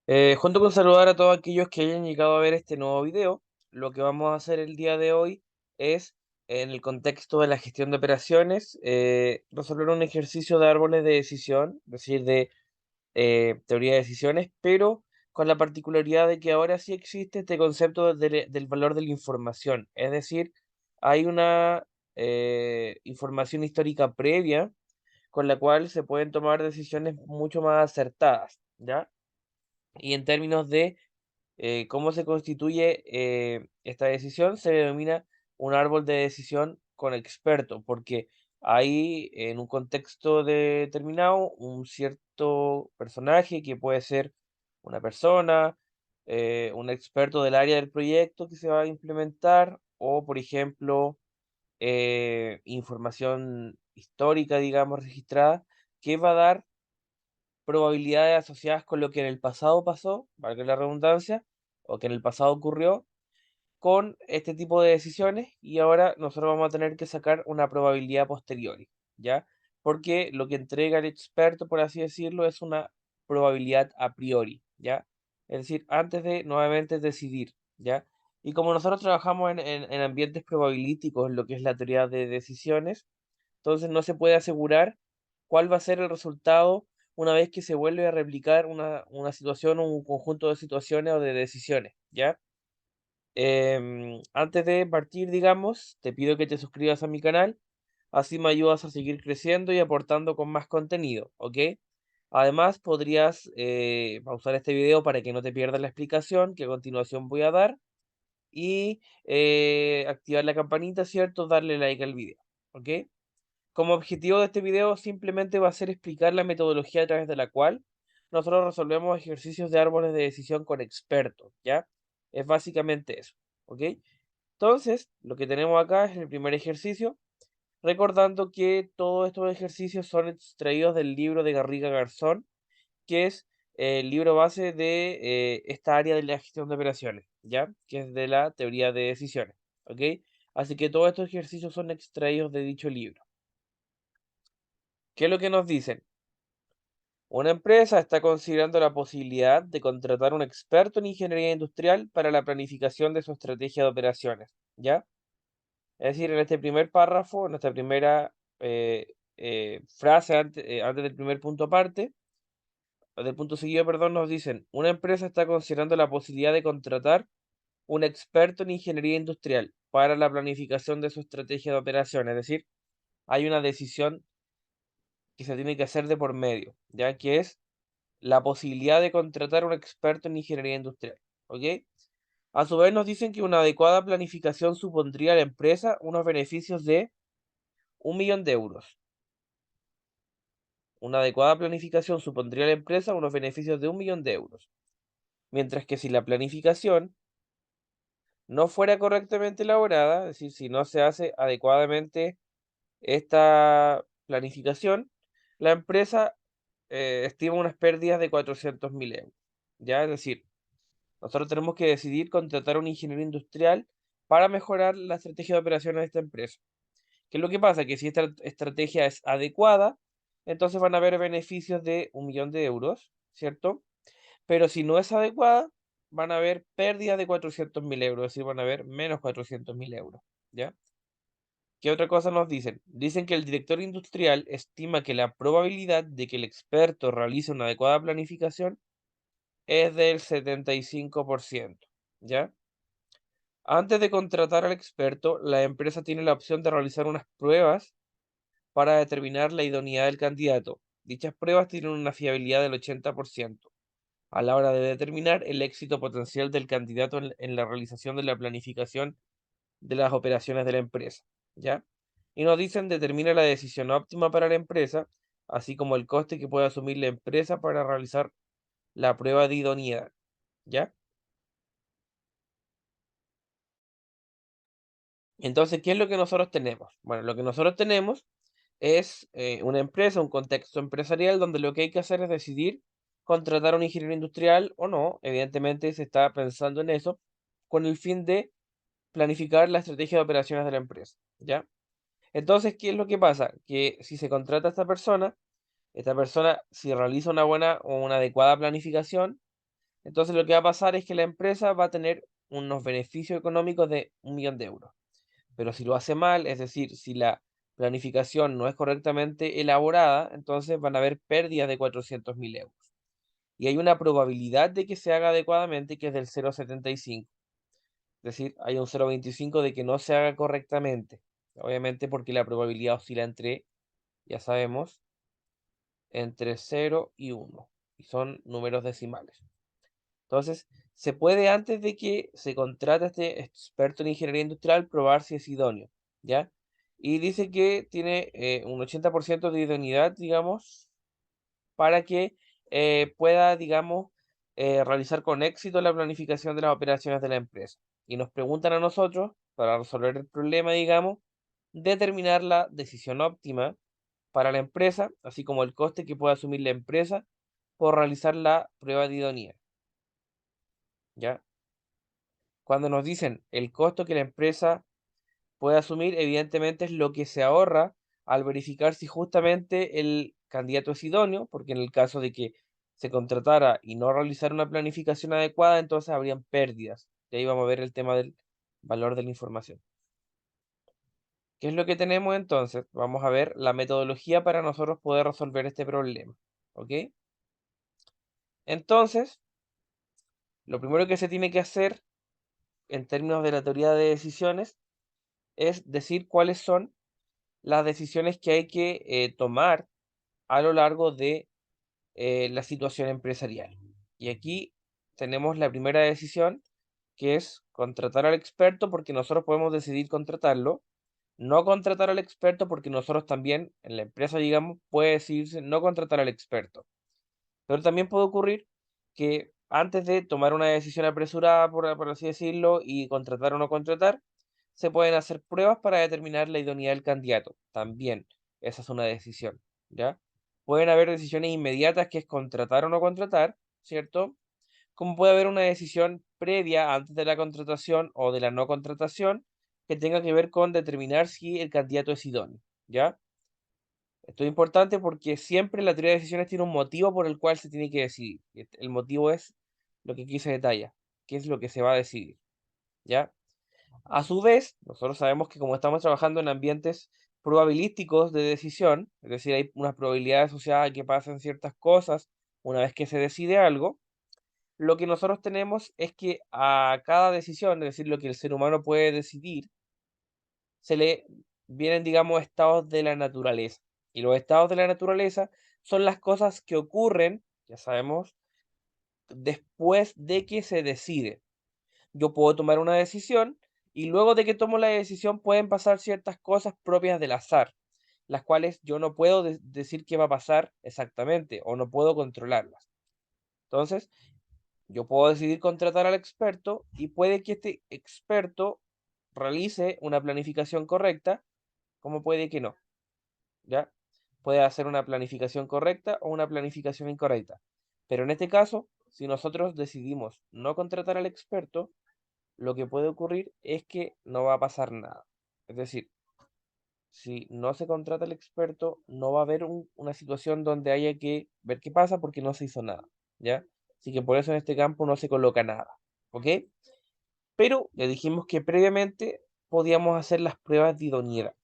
Junto con saludar a todos aquellos que hayan llegado a ver este nuevo video, lo que vamos a hacer el día de hoy es, en el contexto de la gestión de operaciones, resolver un ejercicio de árboles de decisión, es decir, de teoría de decisiones, pero con la particularidad de que ahora sí existe este concepto del valor de la información, es decir, hay una información histórica previa con la cual se pueden tomar decisiones mucho más acertadas, ¿ya? Y en términos de cómo se constituye esta decisión, se denomina un árbol de decisión con experto, porque hay en un contexto determinado un cierto personaje que puede ser una persona, un experto del área del proyecto que se va a implementar, o por ejemplo, información histórica, digamos, registrada, que va a dar probabilidades asociadas con lo que en el pasado pasó, valga la redundancia, o que en el pasado ocurrió con este tipo de decisiones y ahora nosotros vamos a tener que sacar una probabilidad posteriori, ¿ya? Porque lo que entrega el experto, por así decirlo, es una probabilidad a priori, ¿ya? Es decir, antes de nuevamente decidir, ¿ya? Y como nosotros trabajamos en ambientes probabilísticos, en lo que es la teoría de decisiones, entonces no se puede asegurar cuál va a ser el resultado una vez que se vuelve a replicar una situación o un conjunto de situaciones o de decisiones, ¿ya? Antes de partir, digamos, te pido que te suscribas a mi canal, así me ayudas a seguir creciendo y aportando con más contenido, ¿ok? Además, podrías pausar este video para que no te pierdas la explicación que a continuación voy a dar y activar la campanita, ¿cierto? Darle like al video, ¿ok? Como objetivo de este video simplemente va a ser explicar la metodología a través de la cual nosotros resolvemos ejercicios de árboles de decisión con expertos, ¿ya? Es básicamente eso, ¿ok? Entonces, lo que tenemos acá es el primer ejercicio, recordando que todos estos ejercicios son extraídos del libro de Garriga Garzón, que es el libro base de esta área de la gestión de operaciones, ¿ya? Que es de la teoría de decisiones, ¿ok? Así que todos estos ejercicios son extraídos de dicho libro. ¿Qué es lo que nos dicen? Una empresa está considerando la posibilidad de contratar un experto en ingeniería industrial para la planificación de su estrategia de operaciones, ¿ya? Es decir, en este primer párrafo, en esta primera frase antes del primer punto aparte, del punto seguido, perdón, nos dicen, una empresa está considerando la posibilidad de contratar un experto en ingeniería industrial para la planificación de su estrategia de operaciones, es decir, hay una decisión que se tiene que hacer de por medio, ya que es la posibilidad de contratar a un experto en ingeniería industrial, ¿ok? A su vez nos dicen que una adecuada planificación supondría a la empresa unos beneficios de 1 millón de euros. Una adecuada planificación supondría a la empresa unos beneficios de 1 millón de euros. Mientras que si la planificación no fuera correctamente elaborada, es decir, si no se hace adecuadamente esta planificación, la empresa estima unas pérdidas de 400.000 euros. ¿Ya? Es decir, nosotros tenemos que decidir contratar a un ingeniero industrial para mejorar la estrategia de operaciones de esta empresa. ¿Qué es lo que pasa? Que si esta estrategia es adecuada, entonces van a haber beneficios de 1 millón de euros, ¿cierto? Pero si no es adecuada, van a haber pérdidas de 400.000 euros, es decir, van a haber menos 400.000 euros, ¿ya? ¿Qué otra cosa nos dicen? Dicen que el director industrial estima que la probabilidad de que el experto realice una adecuada planificación es del 75%, ¿ya? Antes de contratar al experto, la empresa tiene la opción de realizar unas pruebas para determinar la idoneidad del candidato. Dichas pruebas tienen una fiabilidad del 80% a la hora de determinar el éxito potencial del candidato en la realización de la planificación de las operaciones de la empresa, ¿ya? Y nos dicen determina la decisión óptima para la empresa, así como el coste que puede asumir la empresa para realizar la prueba de idoneidad, ¿ya? Entonces, ¿qué es lo que nosotros tenemos? Bueno, lo que nosotros tenemos es una empresa, un contexto empresarial donde lo que hay que hacer es decidir contratar a un ingeniero industrial o no. Evidentemente se está pensando en eso con el fin de planificar la estrategia de operaciones de la empresa, ¿ya? Entonces, ¿qué es lo que pasa? Que si se contrata a esta persona, si realiza una buena o una adecuada planificación, Entonces lo que va a pasar es que la empresa va a tener unos beneficios económicos de 1 millón de euros. Pero si lo hace mal, es decir, si la planificación no es correctamente elaborada, entonces van a haber pérdidas de 400.000 euros. Y hay una probabilidad de que se haga adecuadamente que es del 0,75. Es decir, hay un 0,25 de que no se haga correctamente. Obviamente porque la probabilidad oscila entre, ya sabemos, entre 0 y 1. Y son números decimales. Entonces, se puede antes de que se contrate a este experto en ingeniería industrial probar si es idóneo, ¿ya? Y dice que tiene un 80% de idoneidad, digamos, para que pueda, digamos, realizar con éxito la planificación de las operaciones de la empresa. Y nos preguntan a nosotros, para resolver el problema, digamos, determinar la decisión óptima para la empresa, así como el coste que puede asumir la empresa por realizar la prueba de idoneidad, ¿ya? Cuando nos dicen el costo que la empresa puede asumir, evidentemente es lo que se ahorra al verificar si justamente el candidato es idóneo, porque en el caso de que se contratara y no realizara una planificación adecuada, entonces habrían pérdidas. Y ahí vamos a ver el tema del valor de la información. ¿Qué es lo que tenemos entonces? Vamos a ver la metodología para nosotros poder resolver este problema. ¿Ok? Entonces, lo primero que se tiene que hacer en términos de la teoría de decisiones es decir cuáles son las decisiones que hay que tomar a lo largo de la situación empresarial. Y aquí tenemos la primera decisión, que es contratar al experto porque nosotros podemos decidir contratarlo, no contratar al experto porque nosotros también, en la empresa, digamos, puede decidirse no contratar al experto. Pero también puede ocurrir que antes de tomar una decisión apresurada, por así decirlo, y contratar o no contratar, se pueden hacer pruebas para determinar la idoneidad del candidato. También, esa es una decisión, ¿ya? Pueden haber decisiones inmediatas que es contratar o no contratar, ¿cierto? Como puede haber una decisión previa antes de la contratación o de la no contratación que tenga que ver con determinar si el candidato es idóneo, ¿ya? Esto es importante porque siempre la teoría de decisiones tiene un motivo por el cual se tiene que decidir. El motivo es lo que aquí se detalla, qué es lo que se va a decidir, ¿ya? A su vez, nosotros sabemos que como estamos trabajando en ambientes probabilísticos de decisión, es decir, hay unas probabilidades asociadas a que pasen ciertas cosas una vez que se decide algo, lo que nosotros tenemos es que a cada decisión, es decir, lo que el ser humano puede decidir, se le vienen, digamos, estados de la naturaleza. Y los estados de la naturaleza son las cosas que ocurren, ya sabemos, después de que se decide. Yo puedo tomar una decisión y luego de que tomo la decisión pueden pasar ciertas cosas propias del azar, las cuales yo no puedo decir qué va a pasar exactamente o no puedo controlarlas. Entonces, yo puedo decidir contratar al experto y puede que este experto realice una planificación correcta, como puede que no. ¿Ya? Puede hacer una planificación correcta o una planificación incorrecta. Pero en este caso, si nosotros decidimos no contratar al experto, lo que puede ocurrir es que no va a pasar nada. Es decir, si no se contrata al experto, no va a haber una situación donde haya que ver qué pasa porque no se hizo nada, ¿ya? Así que por eso en este campo no se coloca nada, ¿ok? Pero le dijimos que previamente podíamos hacer las pruebas de idoneidad.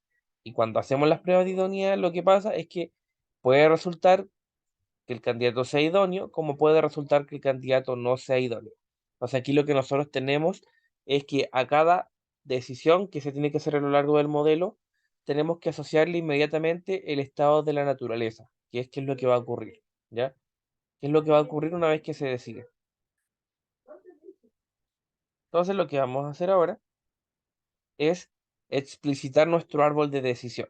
Y cuando hacemos las pruebas de idoneidad, lo que pasa es que puede resultar que el candidato sea idóneo, como puede resultar que el candidato no sea idóneo. O sea, aquí lo que nosotros tenemos es que a cada decisión que se tiene que hacer a lo largo del modelo, tenemos que asociarle inmediatamente el estado de la naturaleza, que es qué es lo que va a ocurrir, ¿ya? ¿Qué es lo que va a ocurrir una vez que se decide? Entonces, lo que vamos a hacer ahora es explicitar nuestro árbol de decisión.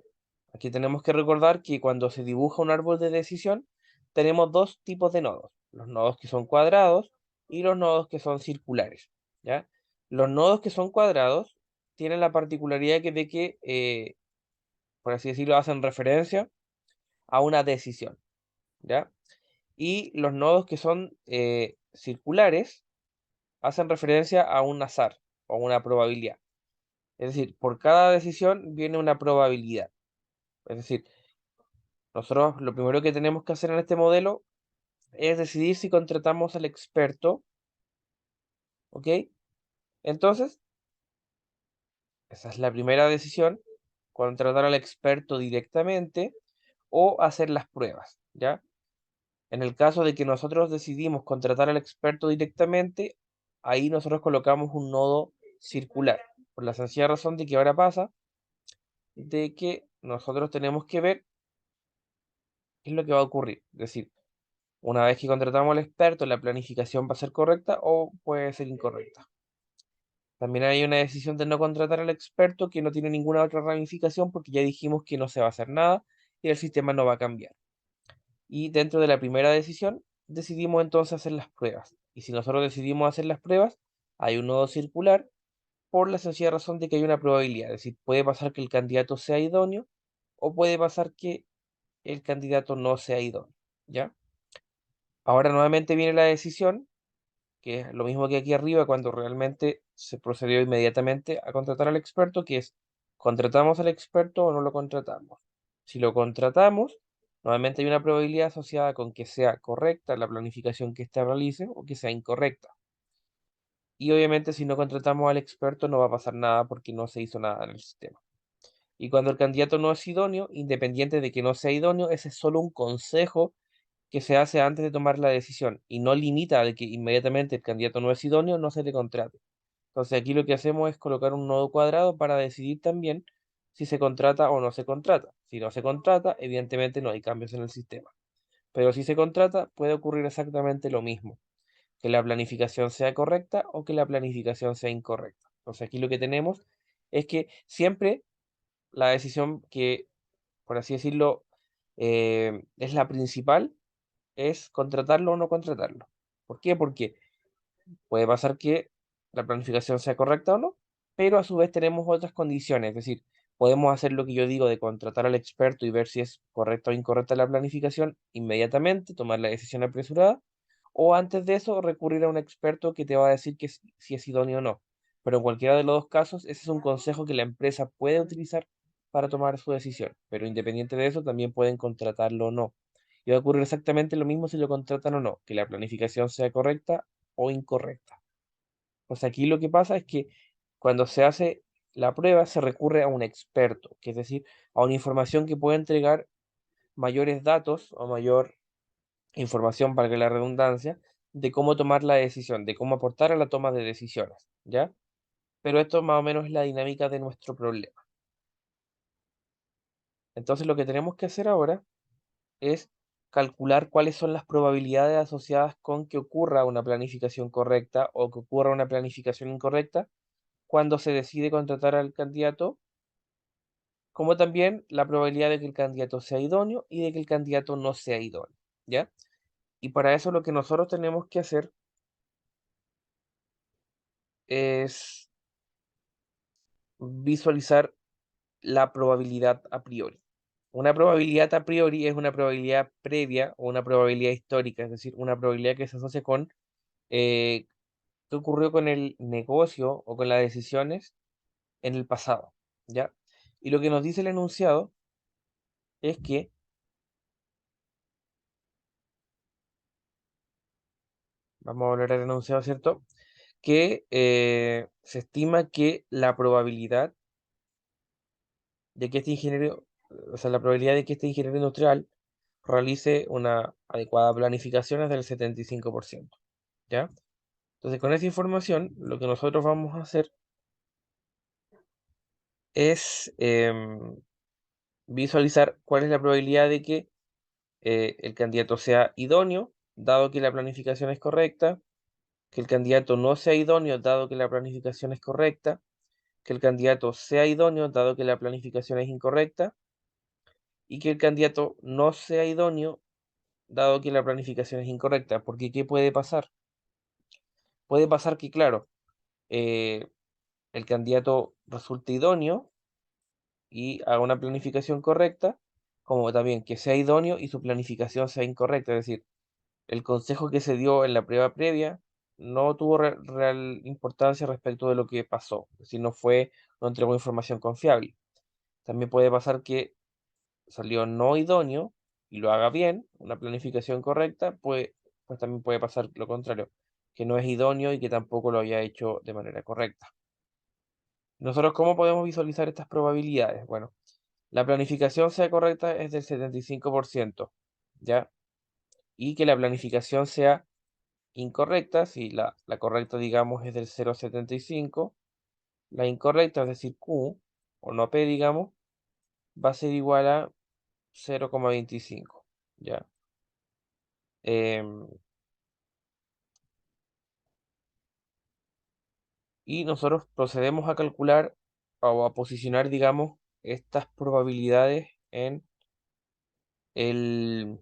Aquí tenemos que recordar que cuando se dibuja un árbol de decisión, tenemos dos tipos de nodos, los nodos que son cuadrados y los nodos que son circulares, ¿ya? Los nodos que son cuadrados tienen la particularidad de que, por así decirlo, hacen referencia a una decisión, ¿ya? Y los nodos que son circulares hacen referencia a un azar o una probabilidad. Es decir, por cada decisión viene una probabilidad. Es decir, nosotros lo primero que tenemos que hacer en este modelo es decidir si contratamos al experto ¿Ok? Entonces, esa es la primera decisión, contratar al experto directamente o hacer las pruebas, ¿ya? En el caso de que nosotros decidimos contratar al experto directamente, ahí nosotros colocamos un nodo circular, por la sencilla razón de que ahora pasa de que nosotros tenemos que ver qué es lo que va a ocurrir. Es decir, una vez que contratamos al experto, la planificación va a ser correcta o puede ser incorrecta. También hay una decisión de no contratar al experto que no tiene ninguna otra ramificación porque ya dijimos que no se va a hacer nada y el sistema no va a cambiar. Y dentro de la primera decisión, decidimos entonces hacer las pruebas. Y si nosotros decidimos hacer las pruebas, hay un nodo circular por la sencilla razón de que hay una probabilidad. Es decir, puede pasar que el candidato sea idóneo o puede pasar que el candidato no sea idóneo. ¿Ya? Ahora nuevamente viene la decisión, que es lo mismo que aquí arriba cuando realmente se procedió inmediatamente a contratar al experto, que es, ¿contratamos al experto o no lo contratamos? Si lo contratamos, nuevamente hay una probabilidad asociada con que sea correcta la planificación que éste realice o que sea incorrecta. Y obviamente si no contratamos al experto no va a pasar nada porque no se hizo nada en el sistema. Y cuando el candidato no es idóneo, independiente de que no sea idóneo, ese es solo un consejo que se hace antes de tomar la decisión y no limita de que inmediatamente el candidato no es idóneo, no se le contrate. Entonces aquí lo que hacemos es colocar un nodo cuadrado para decidir también si se contrata o no se contrata. Si no se contrata, evidentemente no hay cambios en el sistema. Pero si se contrata, puede ocurrir exactamente lo mismo, que la planificación sea correcta o que la planificación sea incorrecta. Entonces aquí lo que tenemos es que siempre la decisión que, por así decirlo, es la principal, es contratarlo o no contratarlo. ¿Por qué? Porque puede pasar que la planificación sea correcta o no, pero a su vez tenemos otras condiciones, es decir, podemos hacer lo que yo digo de contratar al experto y ver si es correcta o incorrecta la planificación inmediatamente, tomar la decisión apresurada, o antes de eso recurrir a un experto que te va a decir que si es idóneo o no. Pero en cualquiera de los dos casos, ese es un consejo que la empresa puede utilizar para tomar su decisión, pero independiente de eso, también pueden contratarlo o no. Y va a ocurrir exactamente lo mismo si lo contratan o no, que la planificación sea correcta o incorrecta. Pues aquí lo que pasa es que cuando se hace la prueba se recurre a un experto, que es decir, a una información que puede entregar mayores datos o mayor información, para que la redundancia, de cómo tomar la decisión, de cómo aportar a la toma de decisiones, ¿ya? Pero esto más o menos es la dinámica de nuestro problema. Entonces lo que tenemos que hacer ahora es calcular cuáles son las probabilidades asociadas con que ocurra una planificación correcta o que ocurra una planificación incorrecta cuando se decide contratar al candidato, como también la probabilidad de que el candidato sea idóneo y de que el candidato no sea idóneo, ¿ya? Y para eso lo que nosotros tenemos que hacer es visualizar la probabilidad a priori. Una probabilidad a priori es una probabilidad previa o una probabilidad histórica, es decir, una probabilidad que se asocia con eh, qué ocurrió con el negocio o con las decisiones en el pasado, ¿ya? Y lo que nos dice el enunciado es que, vamos a volver al enunciado, ¿cierto? Que se estima que la probabilidad de que este ingeniero, o sea, la probabilidad de que este ingeniero industrial realice una adecuada planificación es del 75%, ¿ya? Entonces, con esa información, lo que nosotros vamos a hacer es visualizar cuál es la probabilidad de que el candidato sea idóneo, dado que la planificación es correcta, que el candidato no sea idóneo, dado que la planificación es correcta, que el candidato sea idóneo, dado que la planificación es incorrecta, y que el candidato no sea idóneo, dado que la planificación es incorrecta. Porque, ¿qué puede pasar? Puede pasar que, claro, eh, el candidato resulte idóneo y haga una planificación correcta, como también que sea idóneo y su planificación sea incorrecta. Es decir, el consejo que se dio en la prueba previa no tuvo real importancia respecto de lo que pasó, es decir, no entregó información confiable. También puede pasar que salió no idóneo y lo haga bien, una planificación correcta, pues también puede pasar lo contrario. que no es idóneo y que tampoco lo había hecho de manera correcta. Nosotros, ¿cómo podemos visualizar estas probabilidades? Bueno, la planificación sea correcta es del 75%, ¿ya? Y que la planificación sea incorrecta, si la correcta, digamos, es del 0,75, la incorrecta, es decir, Q, o no P, digamos, va a ser igual a 0,25, ¿ya? Em, y nosotros procedemos a calcular o a posicionar, digamos, estas probabilidades en el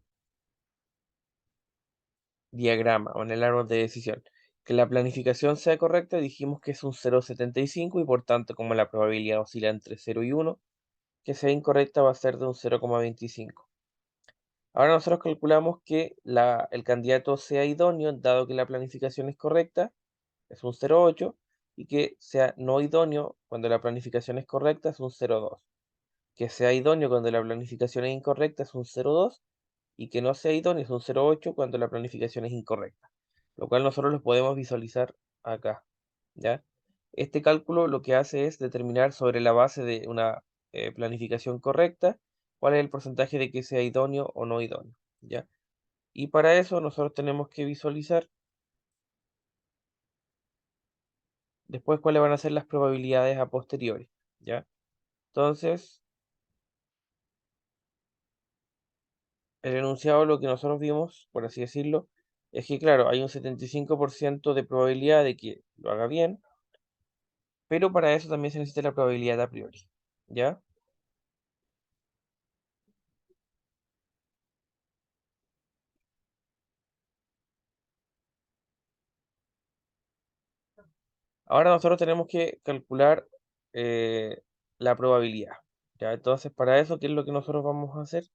diagrama o en el árbol de decisión. Que la planificación sea correcta, dijimos que es un 0,75 y por tanto, como la probabilidad oscila entre 0 y 1, que sea incorrecta va a ser de un 0,25. Ahora nosotros calculamos que el candidato sea idóneo, dado que la planificación es correcta, es un 0,8, y que sea no idóneo cuando la planificación es correcta, es un 0,2. Que sea idóneo cuando la planificación es incorrecta, es un 0,2, y que no sea idóneo es un 0,8 cuando la planificación es incorrecta, lo cual nosotros lo podemos visualizar acá, ¿ya? Este cálculo lo que hace es determinar sobre la base de una planificación correcta cuál es el porcentaje de que sea idóneo o no idóneo, ¿ya? Y para eso nosotros tenemos que visualizar después cuáles van a ser las probabilidades a posteriori, ¿ya? Entonces, el enunciado, lo que nosotros vimos, por así decirlo, es que, claro, hay un 75% de probabilidad de que lo haga bien, pero para eso también se necesita la probabilidad a priori, ¿ya? Ahora nosotros tenemos que calcular eh, la probabilidad, ¿ya? Entonces, para eso, ¿qué es lo que nosotros vamos a hacer?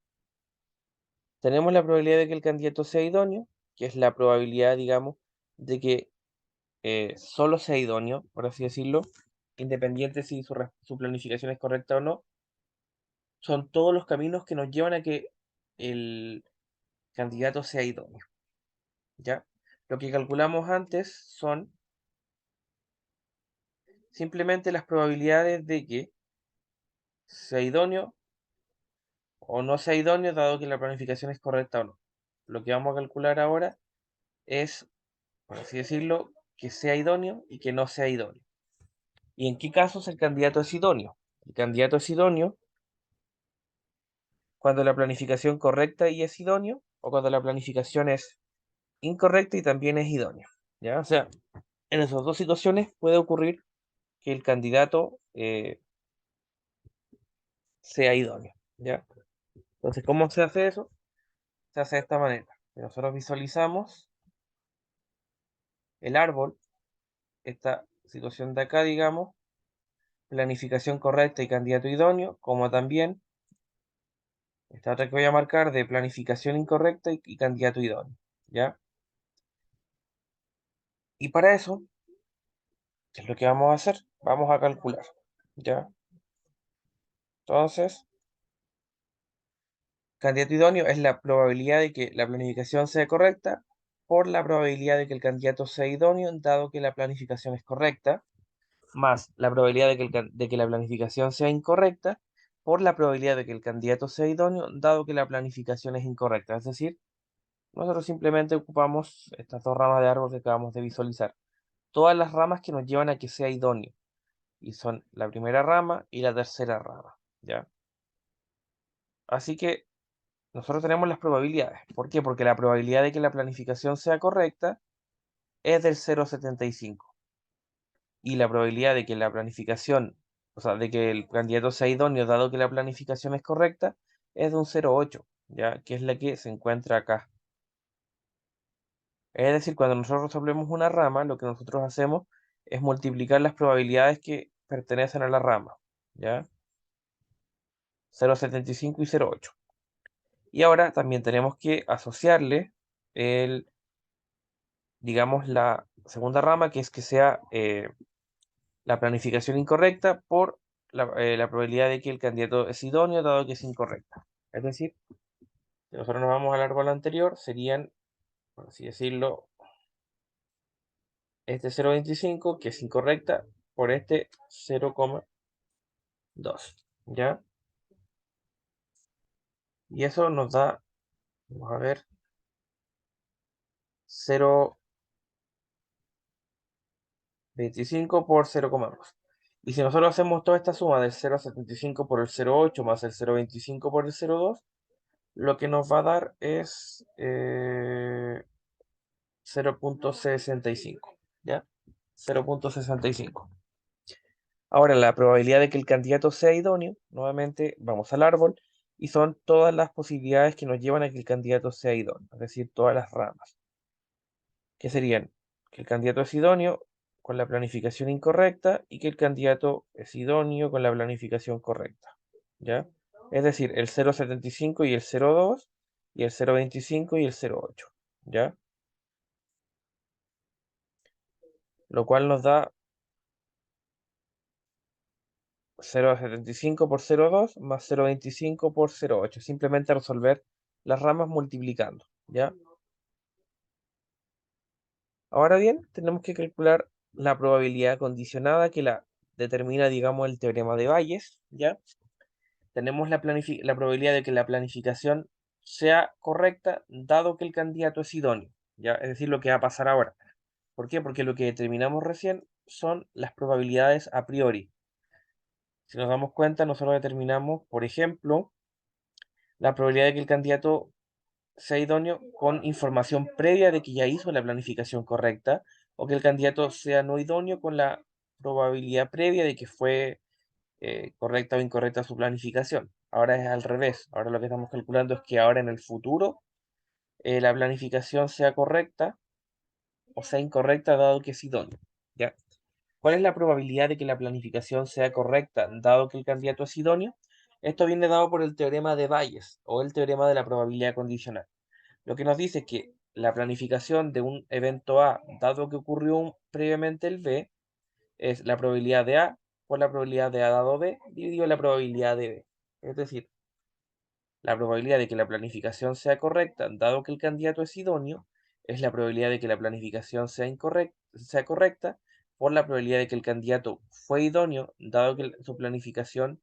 Tenemos la probabilidad de que el candidato sea idóneo, que es la probabilidad, digamos, de que solo sea idóneo, por así decirlo, independiente si su planificación es correcta o no. Son todos los caminos que nos llevan a que el candidato sea idóneo, ¿ya? Lo que calculamos antes son simplemente las probabilidades de que sea idóneo o no sea idóneo, dado que la planificación es correcta o no. Lo que vamos a calcular ahora es, por así decirlo, que sea idóneo y que no sea idóneo. ¿Y en qué casos el candidato es idóneo? El candidato es idóneo cuando la planificación correcta y es idóneo, o cuando la planificación es incorrecta y también es idóneo, ¿ya? O sea, en esas dos situaciones puede ocurrir que el candidato sea idóneo, ¿ya? Entonces, ¿cómo se hace eso? Se hace de esta manera. Nosotros visualizamos el árbol, esta situación de acá, digamos, planificación correcta y candidato idóneo, como también esta otra que voy a marcar de planificación incorrecta y candidato idóneo, ¿ya? Y para eso, ¿qué es lo que vamos a hacer? Vamos a calcular, ¿ya? Entonces, candidato idóneo es la probabilidad de que la planificación sea correcta por la probabilidad de que el candidato sea idóneo, dado que la planificación es correcta, más la probabilidad de que la planificación sea incorrecta por la probabilidad de que el candidato sea idóneo, dado que la planificación es incorrecta. Es decir, nosotros simplemente ocupamos estas dos ramas de árbol que acabamos de visualizar. Todas las ramas que nos llevan a que sea idóneo. Y son la primera rama y la tercera rama, ¿ya? Así que nosotros tenemos las probabilidades. ¿Por qué? Porque la probabilidad de que la planificación sea correcta es del 0,75. Y la probabilidad de que la planificación, o sea, de que el candidato sea idóneo, dado que la planificación es correcta, es de un 0,8, ¿ya? Que es la que se encuentra acá. Es decir, cuando nosotros resolvemos una rama, lo que nosotros hacemos es multiplicar las probabilidades que pertenecen a la rama, ¿ya? 0,75 y 0,8. Y ahora también tenemos que asociarle el, digamos, la segunda rama, que es que sea la planificación incorrecta por la probabilidad de que el candidato es idóneo, dado que es incorrecta. Es decir, si nosotros nos vamos al árbol anterior, serían, por así decirlo, este 0,25 que es incorrecta por este 0,2, ¿ya? Y eso nos da, vamos a ver, 0,25 por 0,2. Y si nosotros hacemos toda esta suma del 0,75 por el 0,8 más el 0,25 por el 0,2, lo que nos va a dar es 0,65, ¿ya? 0,65. Ahora, la probabilidad de que el candidato sea idóneo, nuevamente vamos al árbol, y son todas las posibilidades que nos llevan a que el candidato sea idóneo, es decir, todas las ramas, que serían que el candidato es idóneo con la planificación incorrecta y que el candidato es idóneo con la planificación correcta, ¿ya? Es decir, el 0,75 y el 0,2 y el 0,25 y el 0,8, ¿ya? Lo cual nos da 0,75 por 0,2 más 0,25 por 0,8. Simplemente resolver las ramas multiplicando, ¿ya? Ahora bien, tenemos que calcular la probabilidad condicionada que la determina, digamos, el teorema de Bayes, ¿ya? Tenemos la probabilidad de que la planificación sea correcta dado que el candidato es idóneo, ¿ya? Es decir, lo que va a pasar ahora. ¿Por qué? Porque lo que determinamos recién son las probabilidades a priori. Si nos damos cuenta, nosotros determinamos, por ejemplo, la probabilidad de que el candidato sea idóneo con información previa de que ya hizo la planificación correcta, o que el candidato sea no idóneo con la probabilidad previa de que fue correcta o incorrecta su planificación. Ahora es al revés. Ahora lo que estamos calculando es que ahora en el futuro la planificación sea correcta o sea incorrecta dado que es idóneo. ¿Ya? ¿Cuál es la probabilidad de que la planificación sea correcta dado que el candidato es idóneo? Esto viene dado por el teorema de Bayes o el teorema de la probabilidad condicional. Lo que nos dice es que la planificación de un evento A, dado que ocurrió previamente el B, es la probabilidad de A por la probabilidad de A dado B dividido la probabilidad de B. Es decir, la probabilidad de que la planificación sea correcta, dado que el candidato es idóneo, es la probabilidad de que la planificación sea correcta por la probabilidad de que el candidato fue idóneo, dado que su planificación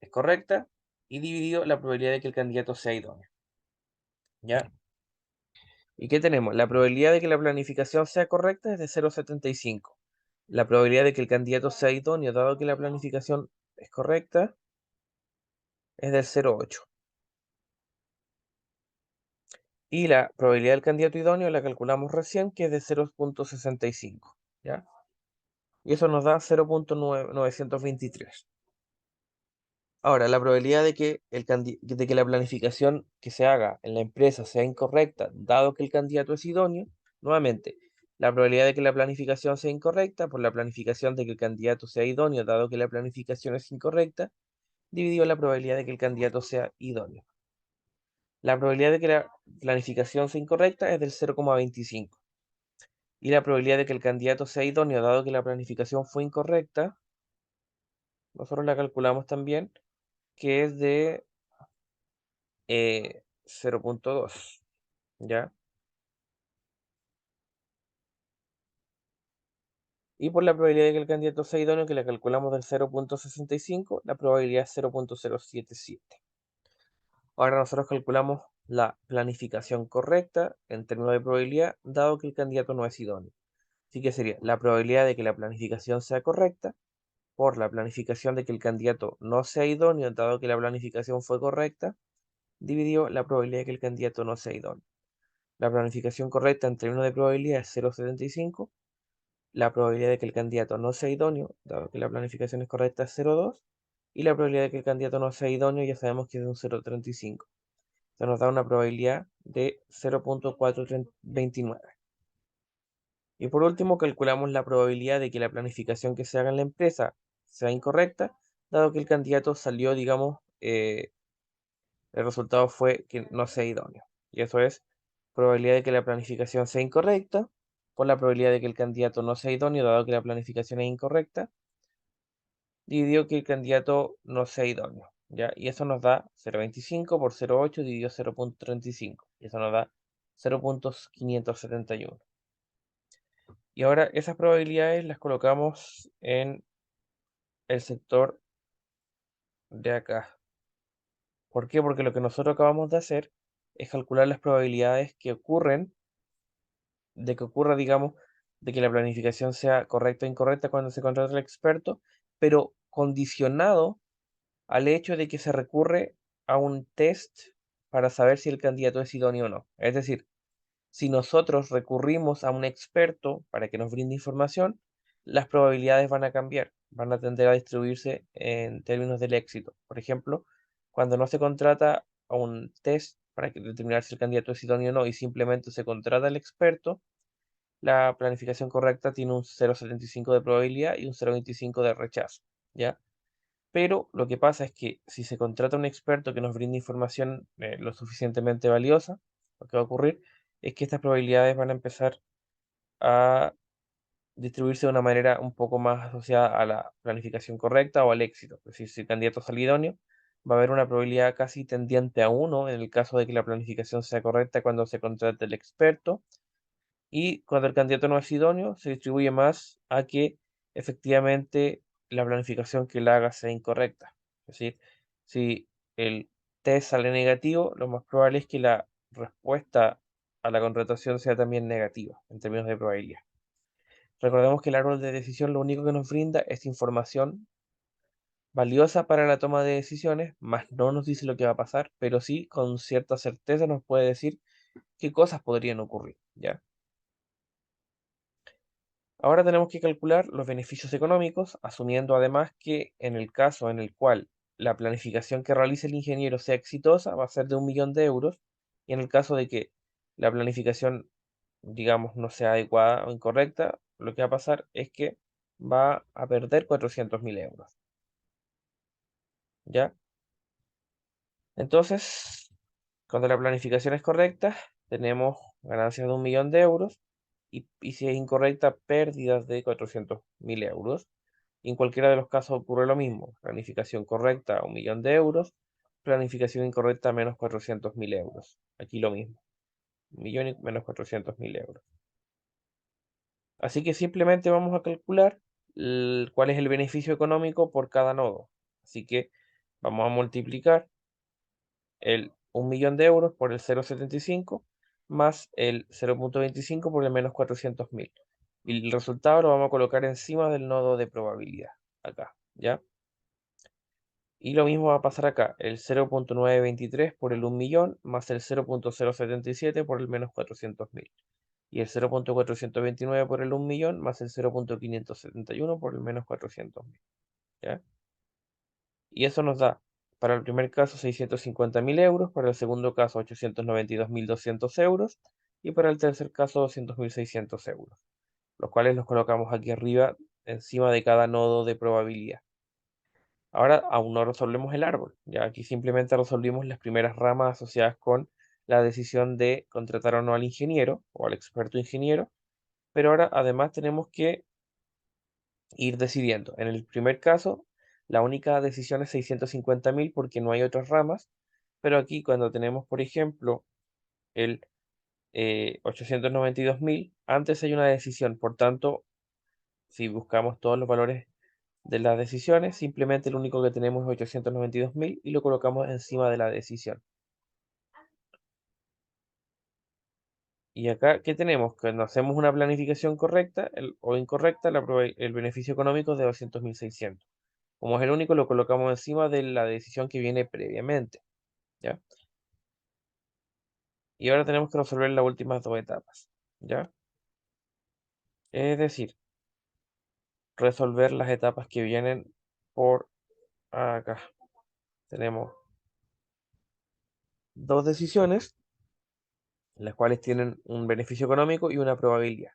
es correcta, y dividido la probabilidad de que el candidato sea idóneo. ¿Ya? ¿Y qué tenemos? La probabilidad de que la planificación sea correcta es de 0,75. La probabilidad de que el candidato sea idóneo, dado que la planificación es correcta, es del 0,8. Y la probabilidad del candidato idóneo la calculamos recién, que es de 0,65. ¿Ya? Y eso nos da 0,923. Ahora, la probabilidad de que, de que la planificación que se haga en la empresa sea incorrecta, dado que el candidato es idóneo, nuevamente, la probabilidad de que la planificación sea incorrecta por la planificación de que el candidato sea idóneo, dado que la planificación es incorrecta, dividido la probabilidad de que el candidato sea idóneo. La probabilidad de que la planificación sea incorrecta es del 0,25. Y la probabilidad de que el candidato sea idóneo, dado que la planificación fue incorrecta, nosotros la calculamos también, que es de 0,2, ¿ya? Y por la probabilidad de que el candidato sea idóneo, que la calculamos del 0,65, la probabilidad es 0,077. Ahora nosotros calculamos la planificación correcta en términos de probabilidad, dado que el candidato no es idóneo. Así que sería la probabilidad de que la planificación sea correcta por la planificación de que el candidato no sea idóneo, dado que la planificación fue correcta, dividido la probabilidad de que el candidato no sea idóneo. La planificación correcta en términos de probabilidad es 0,75. La probabilidad de que el candidato no sea idóneo, dado que la planificación es correcta, es 0,2. Y la probabilidad de que el candidato no sea idóneo ya sabemos que es un 0,35. Esto nos da una probabilidad de 0,429. Y por último, calculamos la probabilidad de que la planificación que se haga en la empresa sea incorrecta, dado que el candidato salió, digamos, el resultado fue que no sea idóneo. Y eso es probabilidad de que la planificación sea incorrecta por la probabilidad de que el candidato no sea idóneo, dado que la planificación es incorrecta, dividido que el candidato no sea idóneo. ¿Ya? Y eso nos da 0,25 por 0,8 dividido 0,35. Y eso nos da 0,571. Y ahora esas probabilidades las colocamos en el sector de acá. ¿Por qué? Porque lo que nosotros acabamos de hacer es calcular las probabilidades que ocurren, de que ocurra, digamos, de que la planificación sea correcta o incorrecta cuando se contrata al experto, pero condicionado al hecho de que se recurre a un test para saber si el candidato es idóneo o no. Es decir, si nosotros recurrimos a un experto para que nos brinde información, las probabilidades van a cambiar, van a tender a distribuirse en términos del éxito. Por ejemplo, cuando no se contrata a un test para determinar si el candidato es idóneo o no y simplemente se contrata al experto, la planificación correcta tiene un 0,75 de probabilidad y un 0,25 de rechazo, ¿ya? Pero lo que pasa es que si se contrata a un experto que nos brinde información lo suficientemente valiosa, lo que va a ocurrir es que estas probabilidades van a empezar a distribuirse de una manera un poco más asociada a la planificación correcta o al éxito. Es decir, si el candidato sale idóneo, va a haber una probabilidad casi tendiente a uno en el caso de que la planificación sea correcta cuando se contrate el experto, y cuando el candidato no es idóneo, se distribuye más a que efectivamente la planificación que él haga sea incorrecta. Es decir, si el test sale negativo, lo más probable es que la respuesta a la contratación sea también negativa en términos de probabilidad. Recordemos que el árbol de decisión lo único que nos brinda es información valiosa para la toma de decisiones, más no nos dice lo que va a pasar, pero sí con cierta certeza nos puede decir qué cosas podrían ocurrir, ¿ya? Ahora tenemos que calcular los beneficios económicos, asumiendo además que en el caso en el cual la planificación que realice el ingeniero sea exitosa, va a ser de 1 millón de euros, y en el caso de que la planificación, digamos, no sea adecuada o incorrecta, lo que va a pasar es que va a perder 400.000 euros, ¿ya? Entonces, cuando la planificación es correcta, tenemos ganancias de 1 millón de euros y si es incorrecta, pérdidas de 400.000 euros. Y en cualquiera de los casos ocurre lo mismo. Planificación correcta, 1 millón de euros. Planificación incorrecta, menos 400.000 euros. Aquí lo mismo. 1 millón y menos 400.000 euros. Así que simplemente vamos a calcular cuál es el beneficio económico por cada nodo. Así que vamos a multiplicar el 1 millón de euros por el 0,75 más el 0,25 por el menos 400.000. Y el resultado lo vamos a colocar encima del nodo de probabilidad. Acá, ¿ya? Y lo mismo va a pasar acá, el 0,923 por el 1 millón más el 0,077 por el menos 400.000. Y el 0,429 por el 1 millón más el 0,571 por el menos 400.000. ¿Ya? Y eso nos da, para el primer caso, 650.000 euros, para el segundo caso, 892.200 euros, y para el tercer caso, 200.600 euros, los cuales los colocamos aquí arriba, encima de cada nodo de probabilidad. Ahora aún no resolvemos el árbol, ya aquí simplemente resolvimos las primeras ramas asociadas con la decisión de contratar o no al ingeniero o al experto ingeniero, pero ahora además tenemos que ir decidiendo. En el primer caso, la única decisión es 650.000 porque no hay otras ramas, pero aquí cuando tenemos, por ejemplo, el 892.000, antes hay una decisión, por tanto, si buscamos todos los valores de las decisiones, simplemente lo único que tenemos es 892.000 y lo colocamos encima de la decisión. Y acá, ¿qué tenemos? Cuando hacemos una planificación correcta o incorrecta, el beneficio económico es de 200.600. Como es el único, lo colocamos encima de la decisión que viene previamente, ¿ya? Y ahora tenemos que resolver las últimas dos etapas, ¿ya? Es decir, resolver las etapas que vienen por acá. Tenemos dos decisiones, las cuales tienen un beneficio económico y una probabilidad.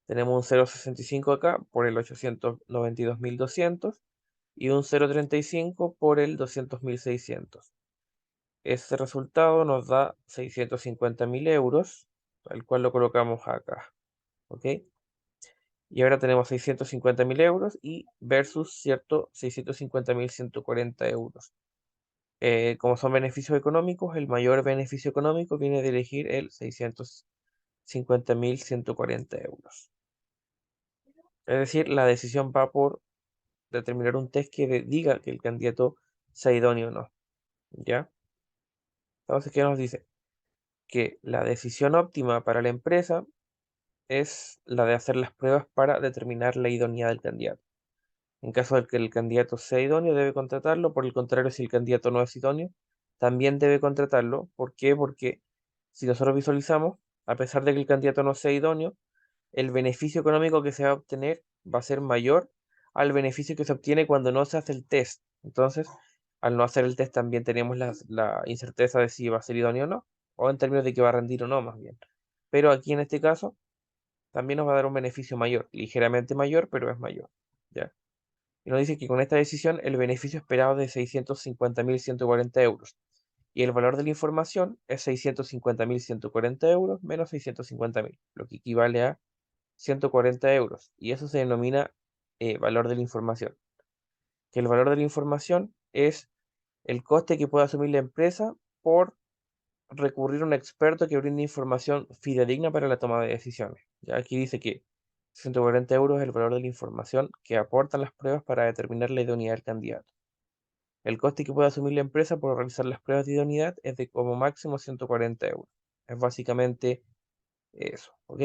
Tenemos un 0,65 acá por el 892.200 y un 0,35 por el 200.600. Ese resultado nos da 650.000 euros, el cual lo colocamos acá, ¿ok? Y ahora tenemos 650.000 euros y versus, ¿cierto? 650.140 euros. Como son beneficios económicos, el mayor beneficio económico viene de elegir el 650.140 euros. Es decir, la decisión va por determinar un test que diga que el candidato sea idóneo o no. ¿Ya? Entonces, ¿qué nos dice? Que la decisión óptima para la empresa es la de hacer las pruebas para determinar la idoneidad del candidato. En caso de que el candidato sea idóneo, debe contratarlo. Por el contrario, si el candidato no es idóneo, también debe contratarlo. ¿Por qué? Porque si nosotros visualizamos, a pesar de que el candidato no sea idóneo, el beneficio económico que se va a obtener va a ser mayor al beneficio que se obtiene cuando no se hace el test. Entonces, al no hacer el test también tenemos la incerteza de si va a ser idóneo o no, o en términos de que va a rendir o no, más bien. Pero aquí en este caso también nos va a dar un beneficio mayor, ligeramente mayor, pero es mayor. ¿Ya? Y nos dice que con esta decisión el beneficio esperado es de 650.140 euros. Y el valor de la información es 650.140 euros menos 650.000, lo que equivale a 140 euros. Y eso se denomina valor de la información. Que el valor de la información es el coste que puede asumir la empresa por recurrir a un experto que brinde información fidedigna para la toma de decisiones. Ya aquí dice que 140 euros es el valor de la información que aportan las pruebas para determinar la idoneidad del candidato. El coste que puede asumir la empresa por realizar las pruebas de idoneidad es de como máximo 140 euros. Es básicamente eso, ¿ok?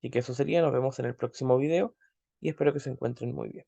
Y que eso sería, nos vemos en el próximo video y espero que se encuentren muy bien.